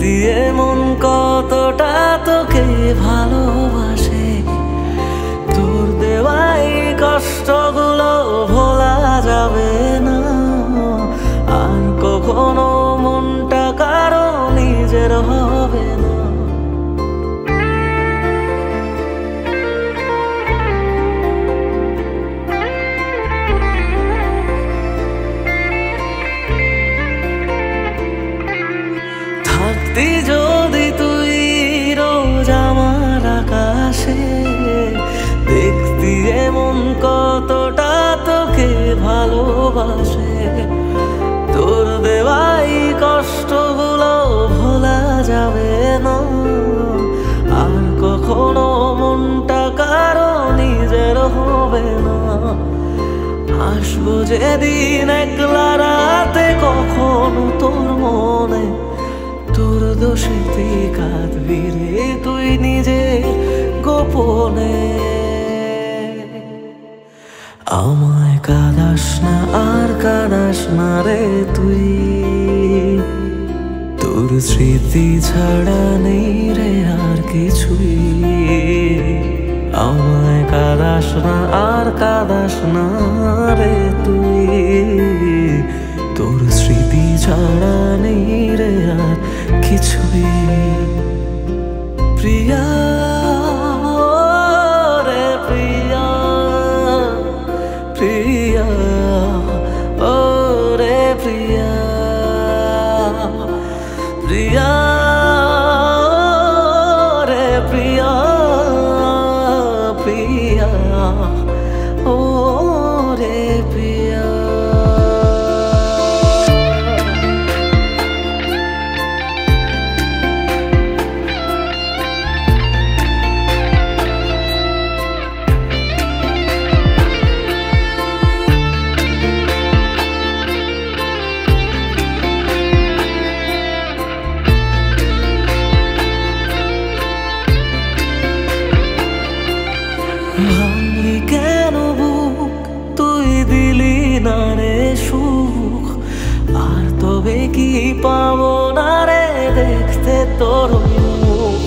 দিয়ে মন কতটা তোকে ভালোবাসে। তোর দেওয়াই কষ্টগুলো ভোলা যাবে না, আর কখনো মনটা কারো নিজের হবে না। থাকতি যদি তুই রোজ আমার আকাশে, দেখতি এমন কতটা তোকে ভালোবাসে। তোর দেওয়াই কষ্টগুলো ভোলা যাবে না, আর কখনো মনটা কারো নিজের হবে না। আসবো যেদিন একলা রাতে কখনো তোর মনে, তোর দোষেতে কাঁদবি রে তুই নিজে গোপনে। আমায় কাঁদাস না আর কাঁদাস না রে তুই, তোর স্মৃতি ছাড়া নেই রে আর কিছুই। আমায় কাঁদাস না আর কাঁদাস না রে তুই, তোর স্মৃতি ছাড়া নেই রে আর কিছুই। প্রিয়া রে প্রিয়া, প্রিয়া ও রে প্রিয়া, প্রিয়া রে প্রিয়া, প্রিয়া ও রে প্রিয়া। ভাঙলি কেন বুক, তুই দিলি না রে সুখ, আর তবে কি পাবো না রে দেখতে তোর মুখ।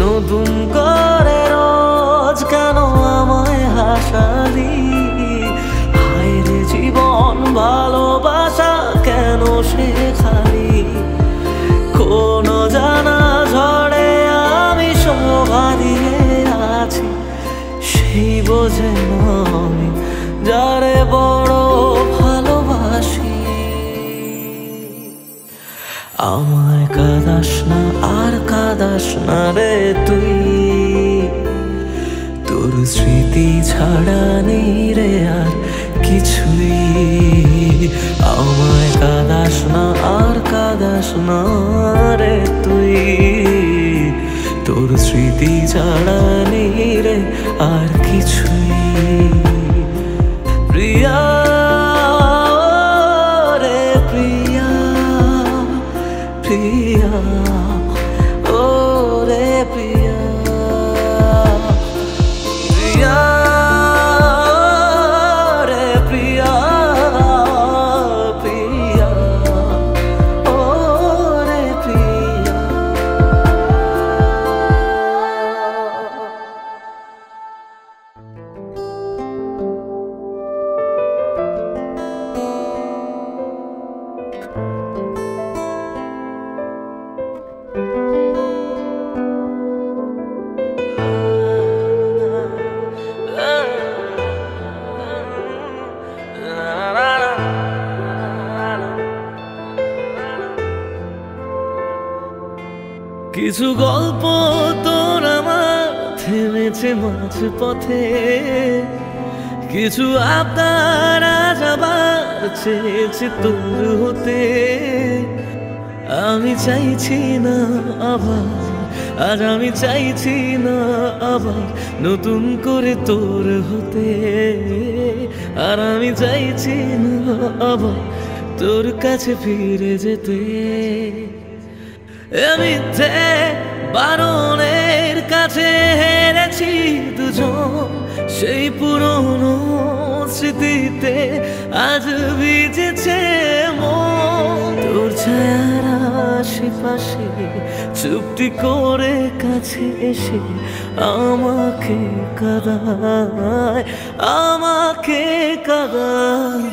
নতুন করে রোজ কেন আমায় হাসালি, হায় রে জীবন ভালোবাসা কেন শেখালি। কোন জানা ঝড়ে আমি শোভা দিয়ে আছি, সেই বোঝে না আমি যারে বড় ভালোবাসি। আমায় কাঁদাস না আর কাঁদাস না রে তুই, তোর স্মৃতি ছাড়া নেই রে আর কিছুই। আমায় কাঁদাস না আর কাঁদাস না রে তুই, তোর স্মৃতি ছাড়া নেই রে আর কিছুই। প্রিয়া রে প্রিয়া, প্রিয়া ও রে প্রিয়া, প্রিয়া রে প্রিয়া, প্রিয়া ও রে প্রিয়া। কিছু গল্প তোর আমার থেমেছে মাঝ পথে, কিছু আবদার আজ আবার চেয়েছে তোর হতে। আমি চাইছি না আবার, আজ আমি চাইছি না আবার নতুন করে তোর হতে। আর আমি চাইছি না আবার তোর কাছে ফিরে যেতে। মিথ্যে বারণের কাছে হেরেছি দুজন, সেই পুরনো স্মৃতিতে আজ ভিজেছে মন। তোর ছায়ার আশপাশে হাসে, চুপটি করে কাছে এসে আমাকে কাঁদায়, আমাকে কাঁদায়।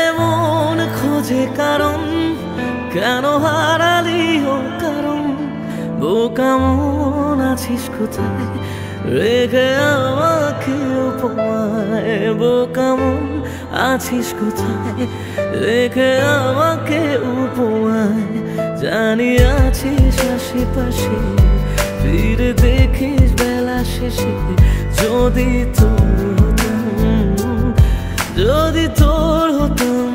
এমন খোঁজে কারণ, কেন হারালি ও কারণ, বোকা মন আছিস কোথায়, রেখে আমাকে উপমায়। বোকা মন আছিস কোথায়, রেখে আমাকে উপমায়। জানি আছিস আশেপাশে, ফিরে দেখিস বেলা শেষে। যদি তোর হতাম, যদি তোর হতাম।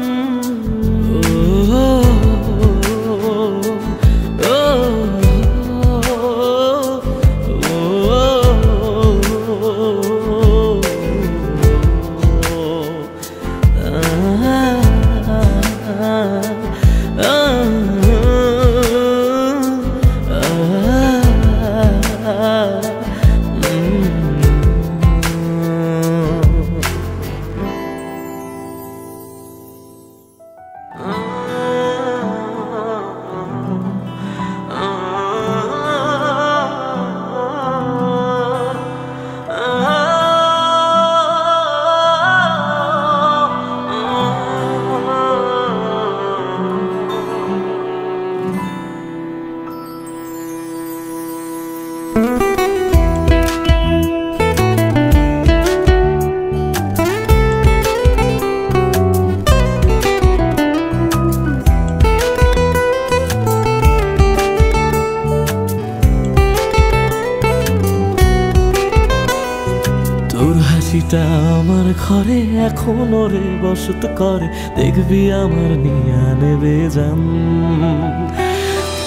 হাসিটা আমার ঘরে এখনো রে বসত করে, দেখবি আমার নিয়া নেবে জান।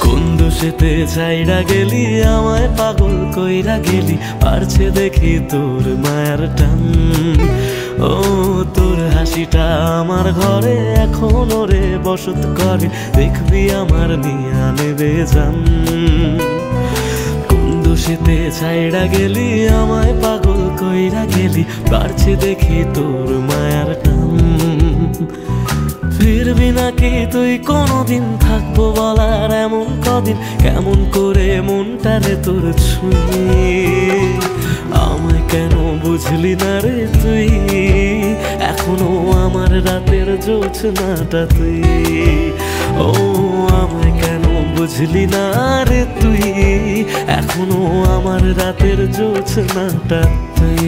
কোন দোষেতে ছাইড়া গেলি, আমায় পাগল কইরা গেলি, পারছে দেখি তোর মায়ার টান। ও তোর হাসিটা আমার ঘরে এখনো রে বসত করে, দেখবি আমার নিয়া নেবে জান। দোষেতে ছাইড়া গেলি, আমায় পাগল কইরা গেলি, পারছে দেখি তোর মায়ার টান। ফিরবি নাকি তুই কোনদিন, থাকবো বলার এমন কদিন, কেমন করে মনটারে তোর ছুঁয়ে। আমায় কেন বুঝলি না রে তুই, এখনো আমার রাতের জোছনাটা তুই। ও আমায় কেন বুঝলি না রে তুই, এখনো আমার রাতের জোছনাটা তুই।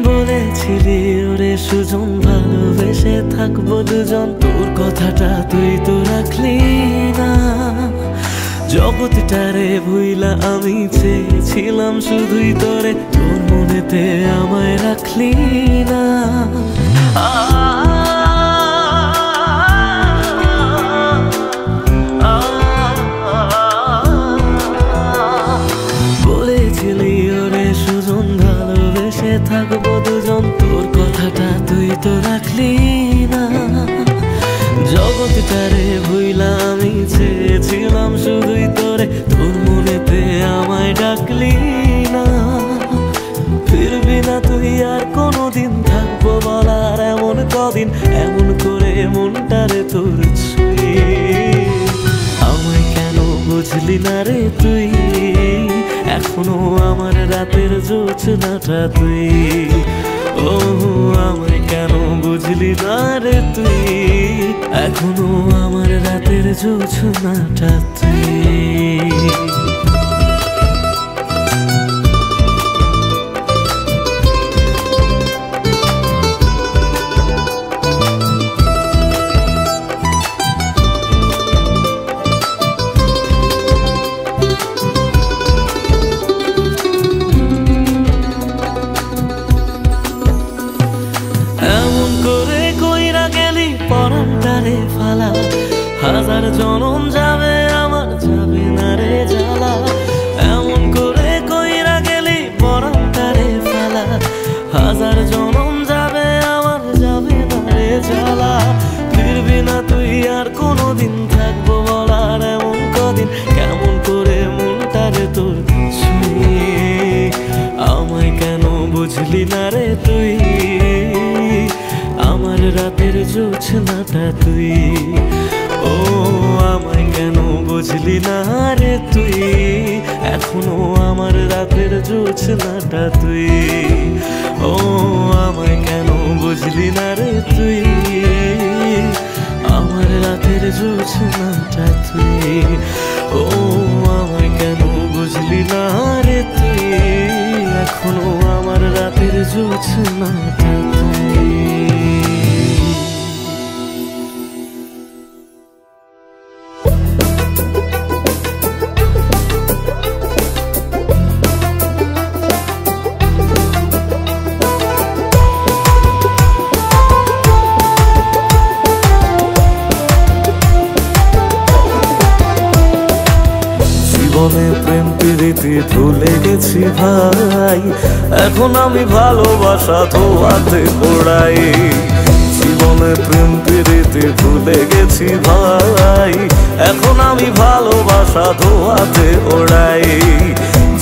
বলেছিলি ওরে সুজন, ভালোবেসে থাকবো দুজন, তোর কথাটা তুই তো রাখলি না। জগৎটারে ভুইলা আমি চেয়েছিলাম শুধুই তোরে, তোর মনেতে আমায় রাখলি না। বলেছিলি ওরে সুজন, ভালোবেসে থাকবো দুজন, তোর কথাটা তুই তো রাখলি না। জগৎটারে ভুইলা আমি চেয়েছিলাম শুধুই তোরে, তোর মনেতে আমায় ডাকলি না। ফিরবি না তুই আর কোনদিন, থাকবো বলার এমন কদিন, এমন করে মনটারে তোর ছুঁয়ে। রাতের জোছনাটা তুই। ও আমায় কেন বুঝলি না রে তুই, এখনো আমার রাতের জোছনাটা তুই। এমন করে কইরা গেলি পরান্তারে ফালা, হাজার জনম যাবে আমার যাবে না রে জ্বালা। এমন করে কইরা গেলি পরান্তারে ফালা, হাজার জনম যাবে আমার যাবে না রে জ্বালা। ফিরবি না তুই আর কোনোদিন, থাকবো বলার এমন কদিন, কেমন করে মনটারে তোর ছুঁয়ে। আমায় কেন বুঝলি না রে তুই, আমার রাতের জোছনাটা তুই। ও আমায় কেন বুঝলি না রে তুই, এখনো আমার রাতের জোছনাটা তুই। ও আমায় কেন বুঝলি না রে তুই, আমার রাতের জোছনাটা তুই। ও আমায় কেন বুঝলি না রে তুই, এখনো আমার রাতের জোছনাটা তুই। জীবনে প্রেম প্রীতি ভুলে গেছি ভাই, এখন আমি ভালোবাসা ধোয়াতে ওড়াই। জীবনে প্রেম প্রীতি ভুলে গেছি ভাই, এখন আমি ভালোবাসা ধোয়াতে ওড়াই।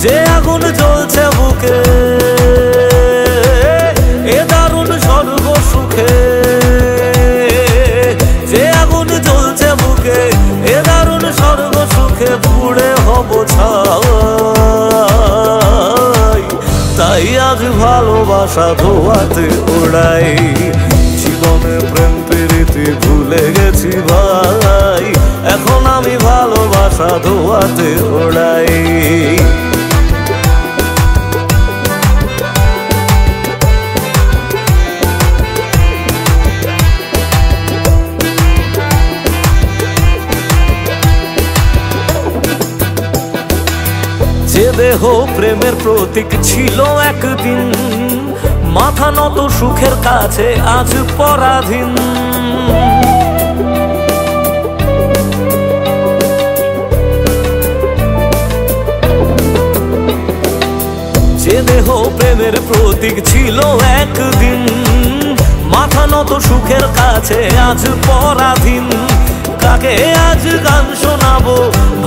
যে আগুন জ্বলছে বুকে এ দারুণ স্বর্গ সুখে, যে আগুন জ্বলছে বুকে এ দারুণ স্বর্গ সুখে, পুড়ে হব ছাই। তাই আজ ভালোবাসা ধোয়াতে ওড়াই। জীবনে প্রেম প্রীতি ভুলে গেছি ভাই, এখন আমি ভালোবাসা ধোয়াতে ওড়াই। যে দেহ প্রেমের প্রতীক ছিল একদিন, মাথা নত সুখের কাছে আজ পরাধীন। যে দেহ প্রেমের প্রতীক ছিল একদিন, মাথা নত সুখের কাছে আজ পরাধীন। কাকে আজ গান শোনাবো,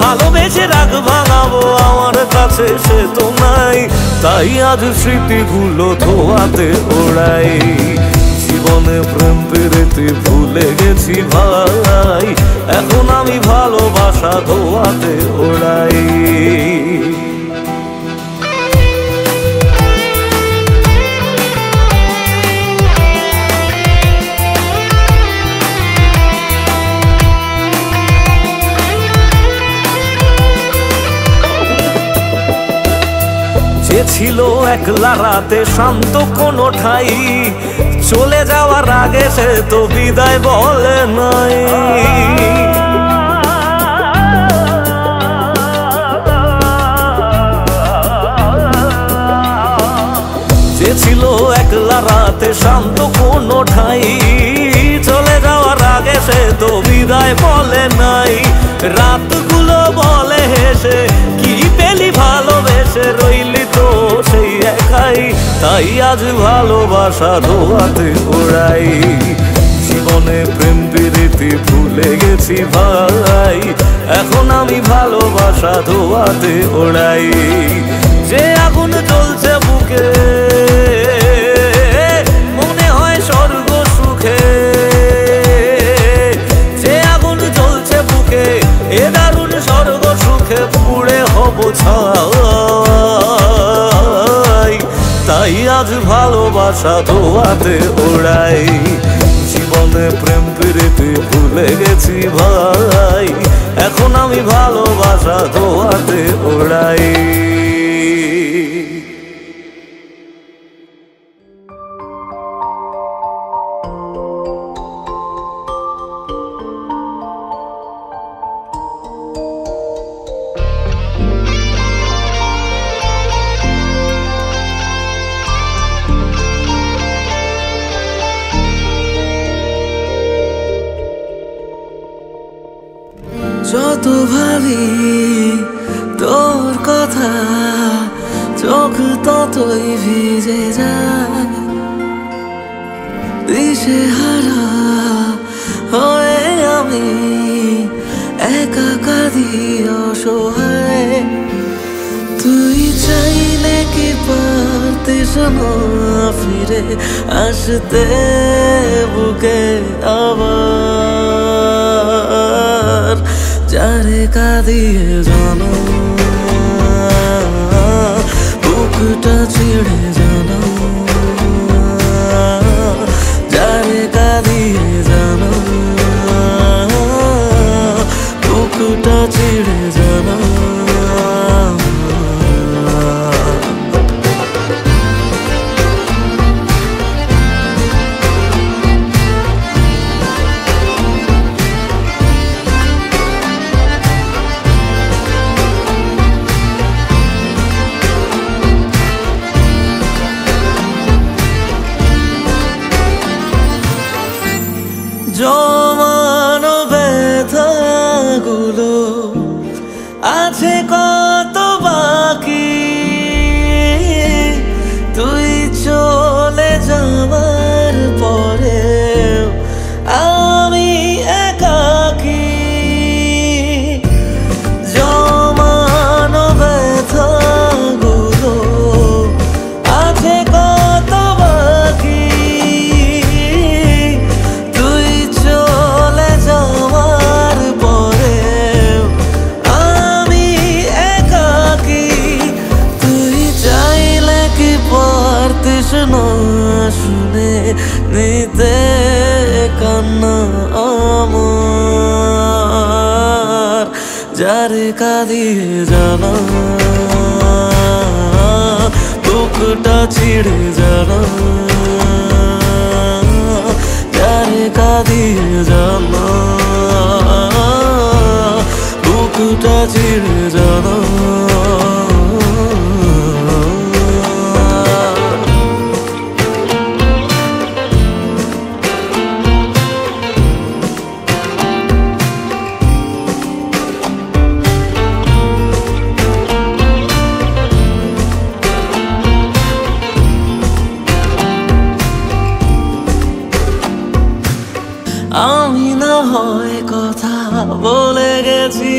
ভালোবেসে রাগ ভাঙাবো, আমার কাছে সে তো নাই। তাই আজ স্মৃতিগুলো ধোয়াতে ওড়াই। জীবনে প্রেম প্রীতি ভুলে গেছি ভাই, এখন আমি ভালোবাসা ধোয়াতে ওড়াই। যে ছিল একলা রাতে শান্ত কোনো ঠাই, চলে যাওয়ার আগে সে তো বিদায় বলে নাই। যে ছিল একলা রাতে শান্ত কোনো ঠাই, চলে যাওয়ার আগে সে তো বিদায় বলে নাই। রাতগুলো বলে হেসে কি পেলি ভালোবেসে, রইলি তো সেই একাই। তাই আজ ভালোবাসা ধোয়াতে ওড়াই। জীবনে প্রেম প্রীতি ভুলে গেছি ভাই, এখন আমি ভালোবাসা ধোয়াতে ওড়াই। যে আগুন জ্বলছে বুকে মনে হয় স্বর্গ সুখে, যে আগুন জ্বলছে বুকে এ দারুণ স্বর্গ সুখে, পুড়ে হব ছাই। তাই আজ ভালোবাসা ধোয়াতে ওড়াই। জীবনে প্রেম প্রীতি ভুলে গেছি ভাই, এখন আমি ভালোবাসা ধোয়াতে ওড়াই। যত ভাবি তোর কথা চোখ ততই ভিজে যায়, দিশেহারা হয়ে আমি একা কাঁদি অসহায়। তুই চাইলে কি পারতিস না ফিরে আসতে বুকে আবার, যারে কাঁদিয়ে জানো বুকটা ছিঁড়ে জানো, যারে কাঁদিয়ে জানো বুকটা ছিঁড়ে জানো। জমানো ব্যথাগুলো আছে কত বাকি, তুই চলে যাবার পরে আমি একাকী। জমানো ব্যথাগুলো আছে কত বাকি, শুনে নিতে কান্না আমার, যারে কাঁদিয়ে জানা বুকটা ছিঁড়ে জানা, যারে কাঁদিয়ে জানা বুকটা ছিঁড়ে জানা। আমি না হয় কথা বলে গেছি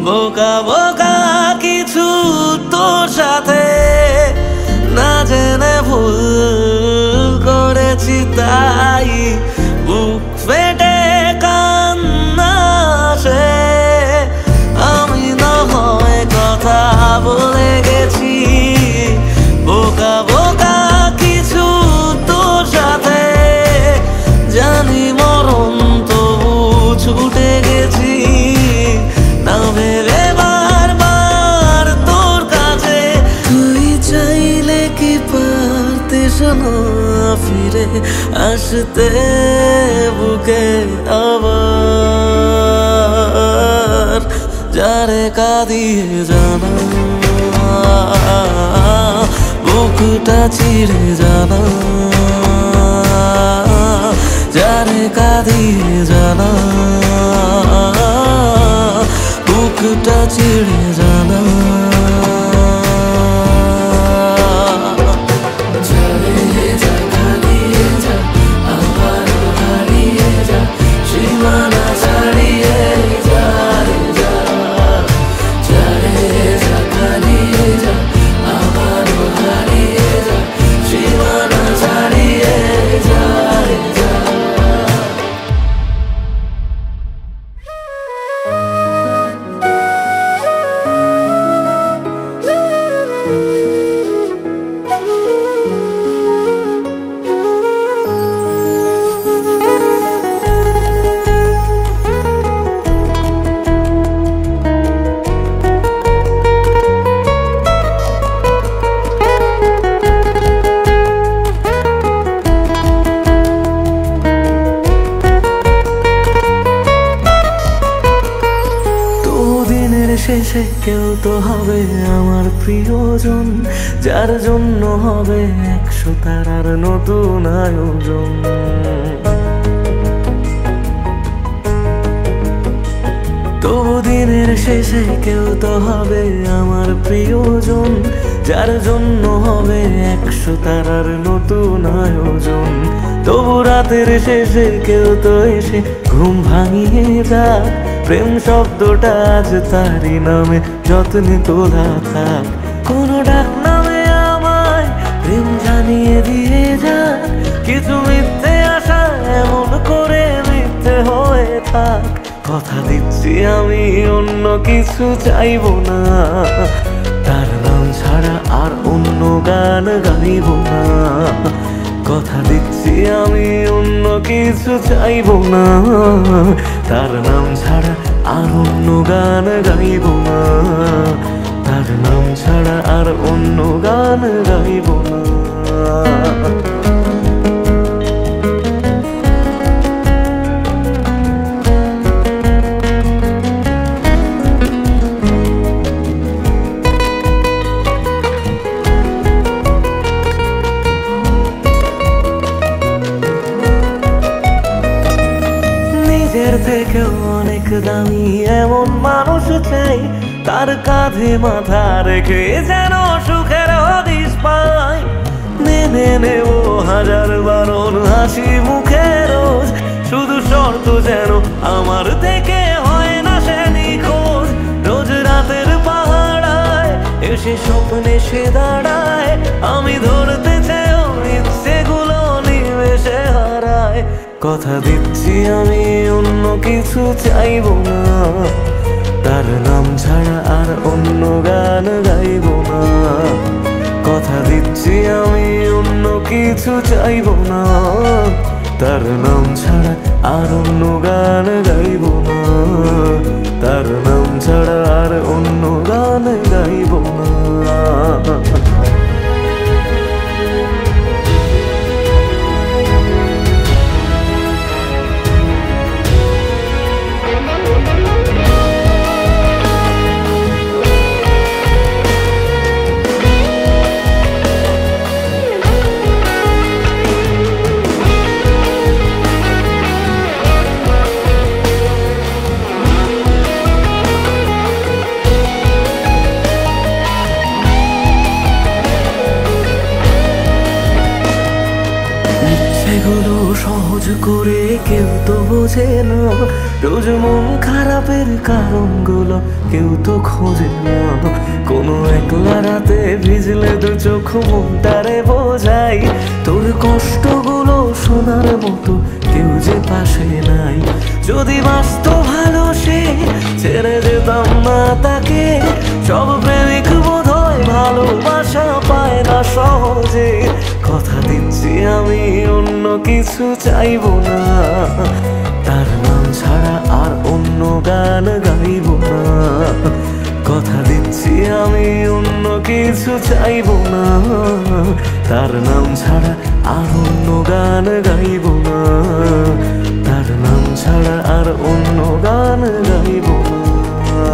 বোকা বোকা কিছু তোর সাথে, না জেনে ভুল করেছি তাই বুক ফেটে কান্না আসে। আমি না হয় কথা বলে গেছি বোকা বোকা কিছু তোর সাথে, জানি মরণ তবু ছুটে গেছি না ভেবে বারবার তোর কাছে। তুই চাইলে কি পারতিস না ফিরে আসতে বুকে আবার, যারে কাঁদিয়ে জানা বুকটা ছিঁড়ে জানা, যারে কাঁদিয়ে জানা বুকটা ছিঁড়ে জানা। সীমানা ছাড়িয়ে যা রে যা, যারে যা কাঁদিয়ে যা আমারও হারিয়ে যা, সীমানা ছাড়িয়ে যা রে যা। শেষে কেউ তো হবে আমার প্রিয়জন, যার জন্য হবে 100 তারার নতুন আয়োজন। তবু দিনের শেষে কেউ তো হবে আমার প্রিয়জন, যার জন্য হবে 100 তারার নতুন আয়োজন। তবু রাতের শেষে কেউ তো এসে ঘুম ভাঙিয়ে যাক, প্রেম শব্দটা আজ তারই নামে যত্নে তোলা থাক। কোনো ডাক নামে আমায় প্রেম জানিয়ে দিয়ে যাক, কিছু মিথ্যে আশা এমন করে মিথ্যে হয়ে থাক। কথা দিচ্ছি আমি অন্য কিছু চাইবো না, তার নাম ছাড়া আর অন্য গান গাইব না। কথা দিচ্ছি আমি অন্য কিছু চাইবো না, তার নাম ছাড়া আর অন্য গান গাইব না। তার নাম ছাড়া আর অন্য গান গাইব না। নিজের থেকেও অনেক দামি এমন মানুষ চাই, তার কাঁধে মাথা রেখে যেন সুখের হদিশ পাই। মেনে নেব হাজার বারণ হাসি মুখে রোজ, শুধু শর্ত যেন আমার থেকে হয় না সে নিখোঁজ। রোজ রাতের পাহাড়ায় এসে স্বপ্নে সে দাঁড়ায়, আমি ধরতে চেয়েও ইচ্ছেগুলো নিমেষে হারায়। কথা দিচ্ছি আমি অন্য কিছু চাইবো না, তার নাম ছাড়া আর অন্য গান গাইব না। কথা দিচ্ছি আমি অন্য কিছু চাইবো না, তার নাম ছাড়া আর অন্য গান গাইব না। তার নাম ছাড়া আর অন্য গান গাইব না। এগুলো সহজ করে কেউ তো বোঝে না, রোজ মন খারাপের কারণগুলো কেউ তো খোঁজে না। কোনো একলা রাতে ভিজলে দু চোখ মনটারে বোঝাই, তোর কষ্টগুলো শোনার মতো কেউ যে পাশে নাই। যদি বাঁচত ভালো সে ছেড়ে যেতাম না তাকে, সব প্রেমিক বোধ হয় ভালোবাসা পায় না সহজে। কথা দিচ্ছি আমি অন্য কিছু চাইবো না, তার নাম ছাড়া আর অন্য গান গাইব না। কথা দিচ্ছি আমি অন্য কিছু চাইবো না, তার নাম ছাড়া আর অন্য গান গাইব না। তার নাম ছাড়া আর অন্য গান গাইব না।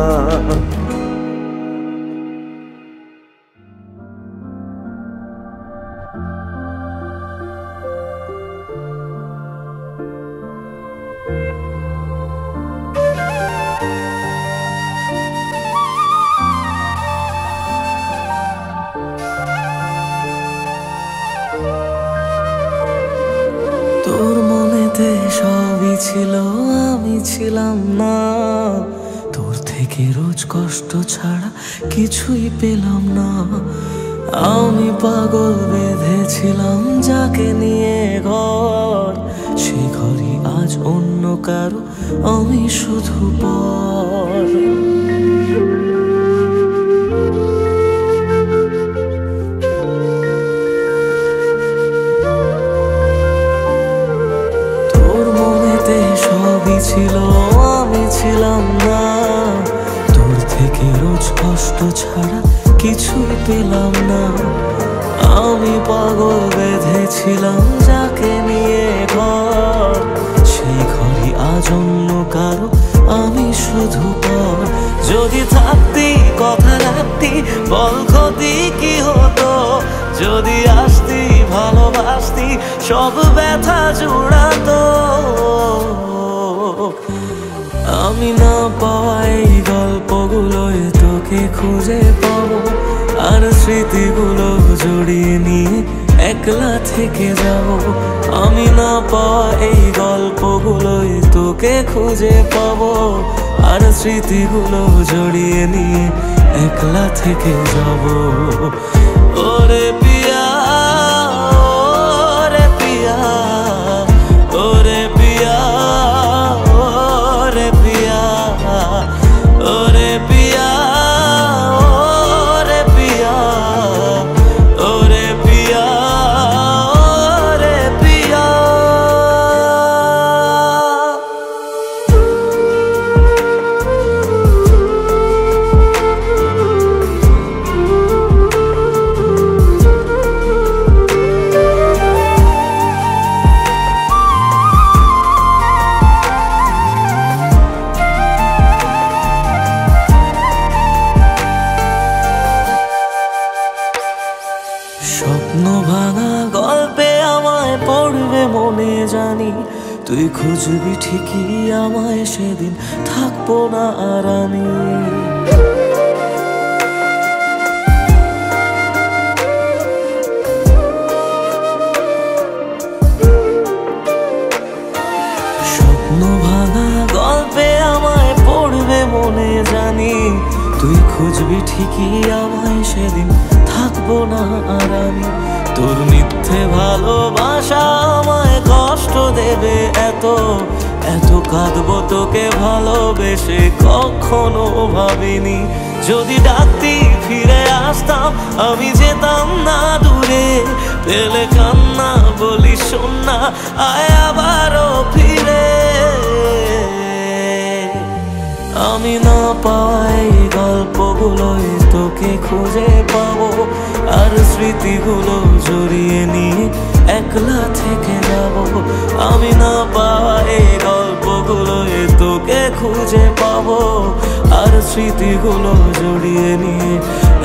তোর মনেতে সবই ছিল, আমি ছিলাম না। তোর থেকে রোজ কষ্ট ছাড়া কিছুই পেলাম না। আমি পাগল বেঁধেছিলাম যাকে নিয়ে ঘর, সে ঘরই আজ অন্য কারো, আমি শুধু পর। সবই ছিল, আমি ছিলাম না। তোর থেকে রোজ কষ্ট ছাড়া কিছুই পেলাম না। আমি পাগল বেঁধেছিলাম যাকে নিয়ে ঘর, সেই ঘরই আজ অন্য কারো, আমি শুধু পর। যদি থাকতি কথা রাখতি বল ক্ষতি কি হতো, যদি আসতি ভালোবাসতি সব ব্যথা জুড়াতো। আমি না পাওয়া এই গল্পগুলোয় তোকে খুঁজে পাবো, আর স্মৃতিগুলো জড়িয়ে নিয়ে একলা থেকে যাব। আমি না পাওয়া এই গল্পগুলোয় তোকে খুঁজে পাবো, আর স্মৃতিগুলো জড়িয়ে নিয়ে একলা থেকে যাব। ওরে পিয়া, ওরে পিয়া, ওরে পিয়া, ওরে পিয়া, ওরে পিয়া, ওরে পিয়া, ওরে পিয়া, ওরে পিয়া। স্বপ্ন ভাঙা গল্পে আমায় পড়বে মনে জানি, তুই খুঁজবি ঠিকই আমায় সেদিন থাকবো না আর আমি। স্বপ্ন ভাঙা গল্পে আমায় পড়বে মনে জানি, তুই খুঁজবি ঠিকই আমায় সেদিন থাকবো না আর আমি। তোর মিথ্যে ভালোবাসা আমায় কষ্ট দেবে এত, এত কাঁদবো তোকে ভালোবেসে কখনো ভাবিনি। যদি ডাকতি ফিরে আসতাম আমি যেতাম না দূরে, পেলে কান্না বলি শোন না আয় আবারও ফিরে। আমি না পাওয়াই গল্পগুলোয় তোকে খুঁজে পাবো, আর স্মৃতিগুলো জড়িয়ে নিয়ে একলা থেকে যাব। আমি না পাওয়াই গল্পগুলোয় তোকে খুঁজে পাবো, আর স্মৃতিগুলো জড়িয়ে নিয়ে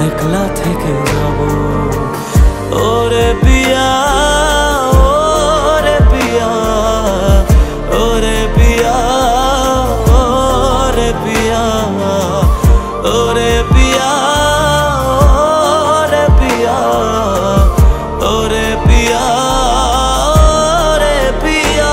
একলা থেকে যাব। ওরে পিয়া, ওরে পিয়া, ওরে পিয়া, ওরে পিয়া, ওরে পিয়া, ওরে পিয়া, ওরে পিয়া, ওরে পিয়া।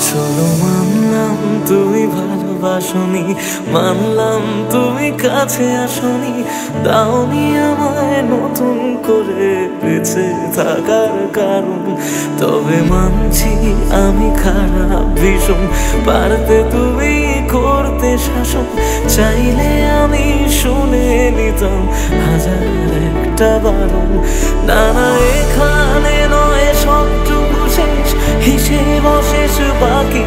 চলো মানলাম তুমি ভালোবাসনি, মানলাম তুমি কাছে আসনি, দাওনি আমায় নতুন করে বেঁচে থাকার কারণ। তবে মানছি আমি খারাপ ভীষণ, পারতে তুমি করতে শাসন, চাইলে আমি শুনে নিতাম হাজার একটা বারণ। না না এখানে নয় সবটুকু শেষ, হিসেব শেষ বাকি,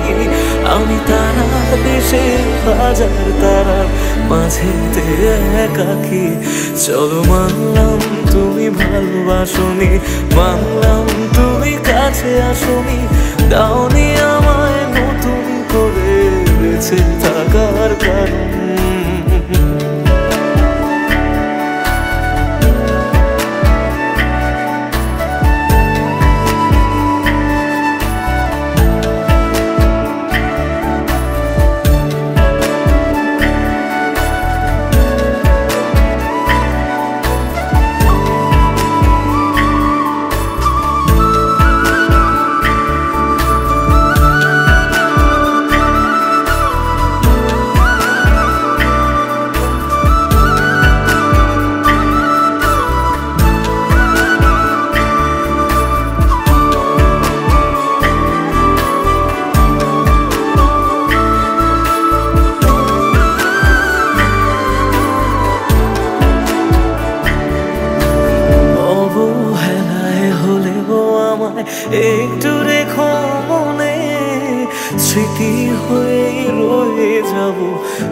আমি তারা দেশে হাজার তারার মাঝেতে একাকি। চলো মানলাম তুমি ভালোবাসনি, মানলাম তুমি কাছে আসনি, দাওনি আমায় নতুন করে বেঁচে থাকার কারণ।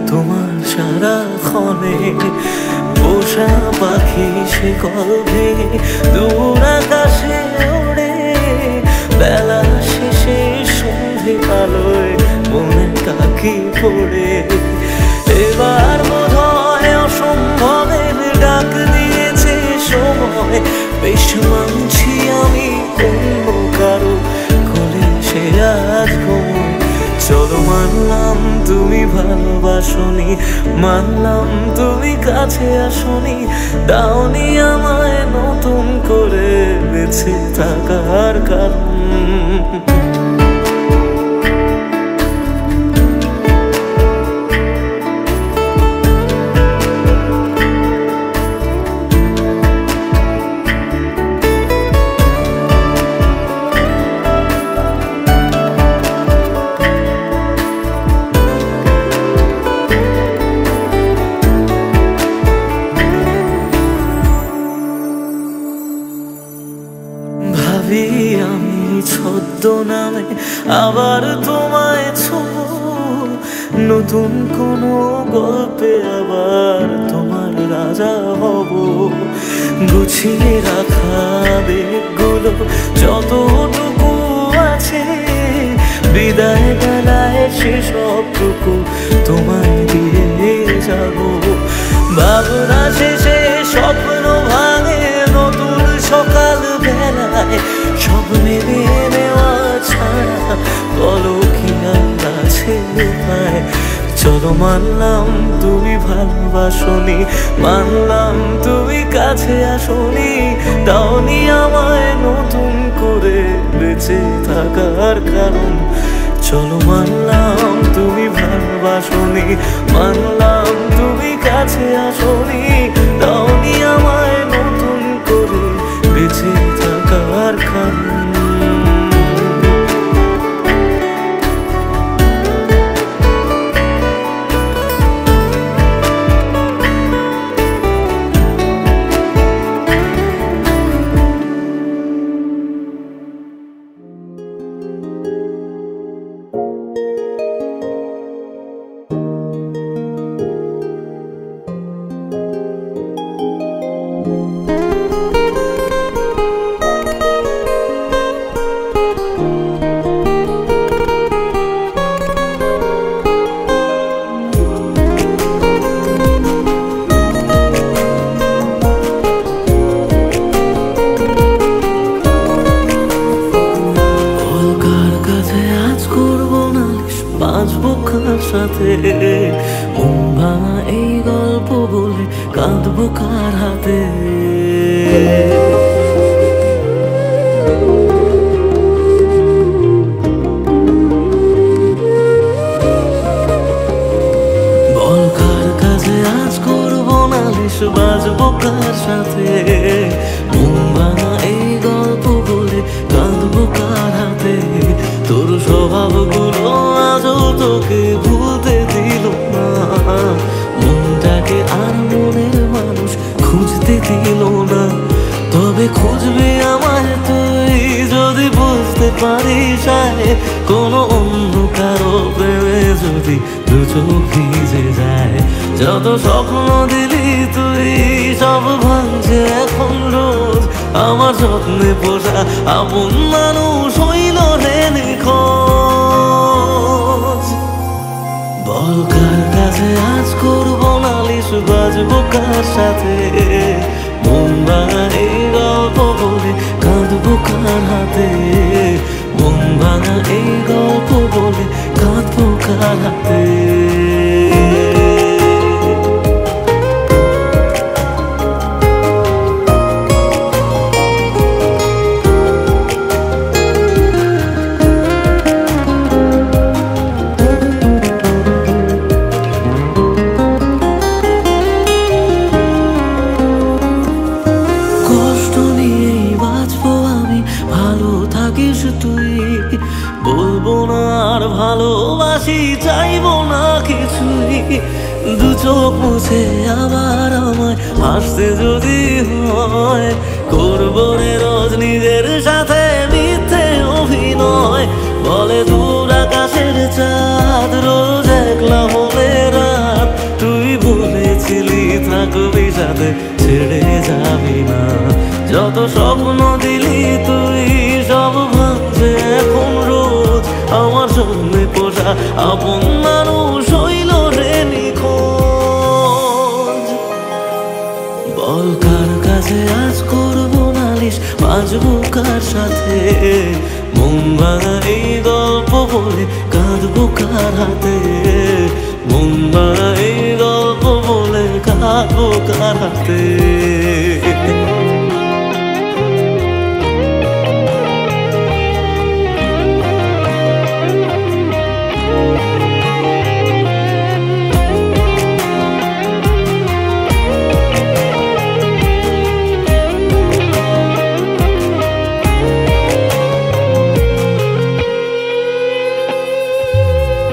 তোমার সারাক্ষণে। পোষা পাখি সে গল্পে দূর আকাশে ওড়ে, বেলা শেষে সন্ধে আলোয় মনে কাকি পড়ে। এবার বোধহয় অসম্ভবের ডাক দিয়েছে সময়, বেশ মানছি আমি অন্য কারো কোলে সে আজ ঘুমোয়। চলো মানলাম তুমি ভালোবাসনি, মানলাম তুমি কাছে আসনি, দাওনি আমায় নতুন করে বেঁচে থাকার কারণ। ভাবি আমি ছদ্মনামে আবার তোমায় ছোঁবো, নতুন কোনো গল্পে আবার তোমার রাজা হব। গুছিয়ে রাখা বেগগুলো যতটুকু আছে, বিদায় বেলায় সেসবটুকু তোমায় দিয়ে যাব। ভাবনা শেষে স্বপ্ন ভাঙে নতুন সকাল বেলায়, সব মেনে নেওয়া ছাড়া বলো কি আর আছে উপায়। চলো মানলাম তুমি ভালোবাসনি, মানলাম তুমি কাছে আসনি, দাওনি আমায় নতুন করে বেঁচে থাকার কারণ। চলো মানলাম তুমি ভালোবাসনি, মানলাম তুমি কাছে আসনি, দাওনি আমায় নতুন করে বেঁচে থাকার কারণ। বাঁচবো কার সাথে, মন ভাঙা এই গল্প বলে কাঁদবো কার হাতে। বল কার কাছে আজ করবো নালিশ, বাঁচবো কার সাথে, মন ভাঙা এই গল্প বলে কাঁদবো কার হাতে। তোর স্বভাবগুলো আজও তোকে ভুলতে দিল না, মনটাকে আর মনের মানুষ খুঁজতে দিল না। তবে খুঁজবে আমায় তুই যদি বুঝতে পারিস, কোনো অন্য কারো প্রেমে যদি দু চোখ ভিজে যায়। যত স্বপ্ন দিলি তুই সব ভাঙছে এখন রোজ, আমার যত্নে পোষা আপন মানুষ হইল রে নিখোঁজ। বল কার কাছে আজ করবো নালিশ, বাজবো কার সাথে, মন ভাঙা এই গল্প বলে কাঁদবো কার হাতে। মন ভাঙা এই গল্প বলে কাঁদবো কার হাতে। তুই বলবো না আর ভালোবাসি, চাইবো না কিছুই। দু চোখ মুছে আবার আমায় হাসতে যদি হয়, করবো রে রোজ নিজের সাথে মিথ্যে অভিনয়। বলে দূর আকাশের চাঁদ রোজ একলা মনে রাত, রাতে ছেড়ে যাবি না। যত স্বপ্ন দিলি তুই সব ভাঙছে এখন রোজ, আমার সামনে পোষা আপন মানুষ হইল রে নিখোঁজ। বল কার কাছে আজ করবো নালিশ, বাঁচবো কার সাথে, মন ভাঙা এই গল্প বলে কাঁদবো কার হাতে, মন ভাঙা এই গল্প বলে কাঁদবো কার হাতে।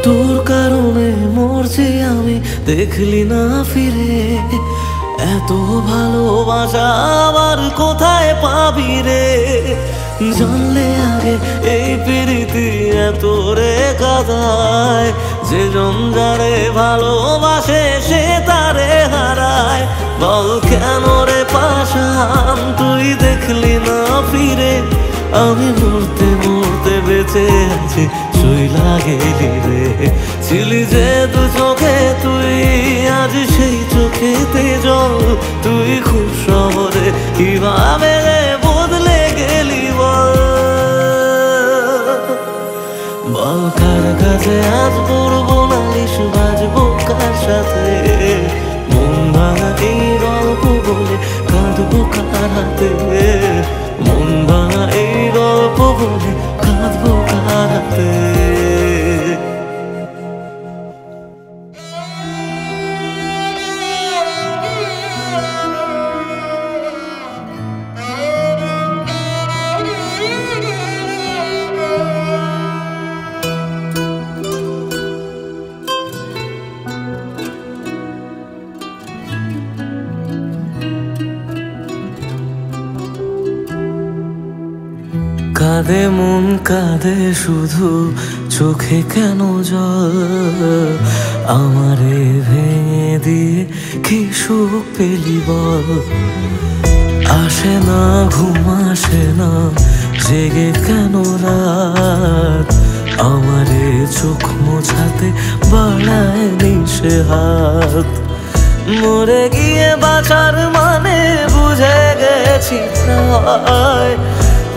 তোর কারণে মরছি আমি, দেখলি না ফিরে, এত ভালোবাসা আবার কোথায় পাবি রে। জানলে আগে এই প্রীতি এত রে কাদায়, যে জন যারে ভালোবাসে সে তারে হারায়। বল কেন রে পাশান তুই দেখলি না ফিরে, আমি মরতে মরতে বেঁচে আছি চইলা গেলি রে। ছিলি যে দু চোখে তুই আজ সেই চোখেতে জল, তুই খুব শহরে কিভাবে রে বদলে গেলি বল। বল কার কাছে আজ করবো নালিশ, বাজবো কার সাথে, মন ভাঙা এই গল্প বলে কাঁদবো কার হাতে, মন ভাঙা এই গল্প বলে কাঁদবো কার হাতে। কাঁদে মন কাঁদে শুধু, চোখে কেন জল, আমারে ভেঙে দিয়ে কি সুখ পেলি বল। আসে না ঘুম আসে না, জেগে কেন রাত, আমারে চোখ মোছাতে বাড়ায় নিশে হাত। মরে গিয়ে বাঁচার মানে বুঝে গেছি প্রায়,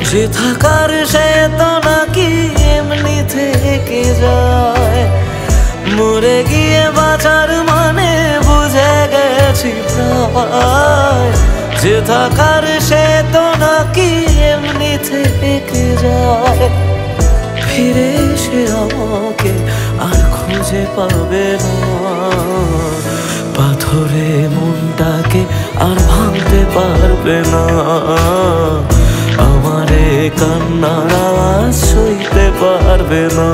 যে থাকার সে তো নাকি এমনি থেকে যায়। মরে গিয়ে বাঁচার মানে বুঝে গেছি প্রায়, যে থাকার সে তো নাকি এমনি থেকে যায়। ফিরে এসে আমাকে আর খুঁজে পাবে না, পাথরে মনটাকে আর ভাঙতে পারবে না। আমারে কান্নার আওয়াজ সইতে পারবে না,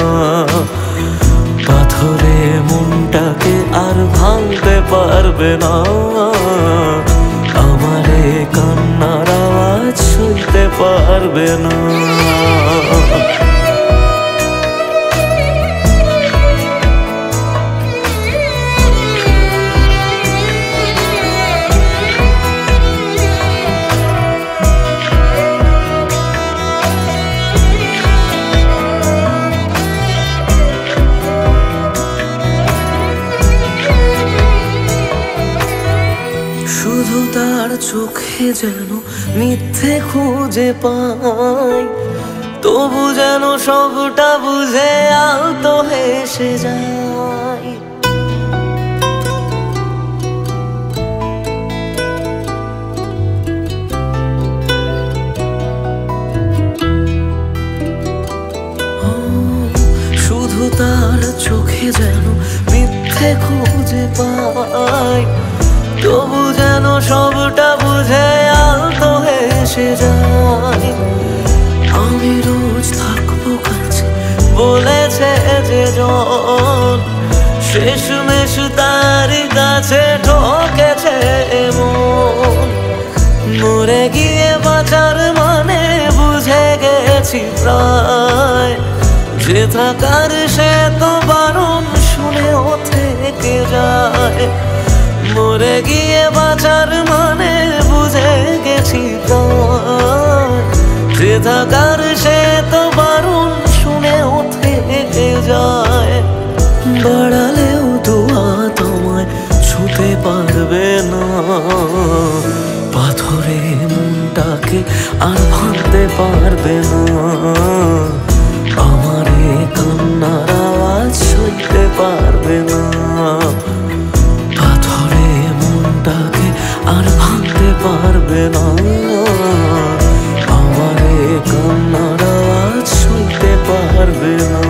পাথরে মনটাকে আর ভাঙতে পারবে না। আমারে কান্নার আওয়াজ সইতে পারবে না। শুধু তার চোখে যেন মিথ্যে খুঁজে পাই, তবু যেন সবটা বুঝে আলতো হেসে যায়। শুধু তার চোখে যেন মিথ্যে খুঁজে পাই, তবু যেন সবটা বুঝে আলতো হেসে যায়। আমি রোজ থাকবো কাছে বলেছে যে জন, শেষমেশ তার কাছে ঠকেছে মন। মরে গিয়ে বাঁচার মানে বুঝে গেছি প্রায়, যে থাকার সে তো বারণ শুনেও থেকে যায়। মরে গিয়ে বাঁচার মানে বুঝে গেছি প্রাণ, যে থাকার সে তো বারণ শুনেও থেকে যায়। বাড়ালেও দোয়া তোমায় ছুতে পারবে না, পাথরে মনটাকে আর ভাঙতে পারবে না। আমার এ কান্নার আওয়াজ সইতে পারবে না, পাথরে মনটাকে আর ভাঙতে পারবে না। আমার এ কান্নার আওয়াজ সইতে পারবে না।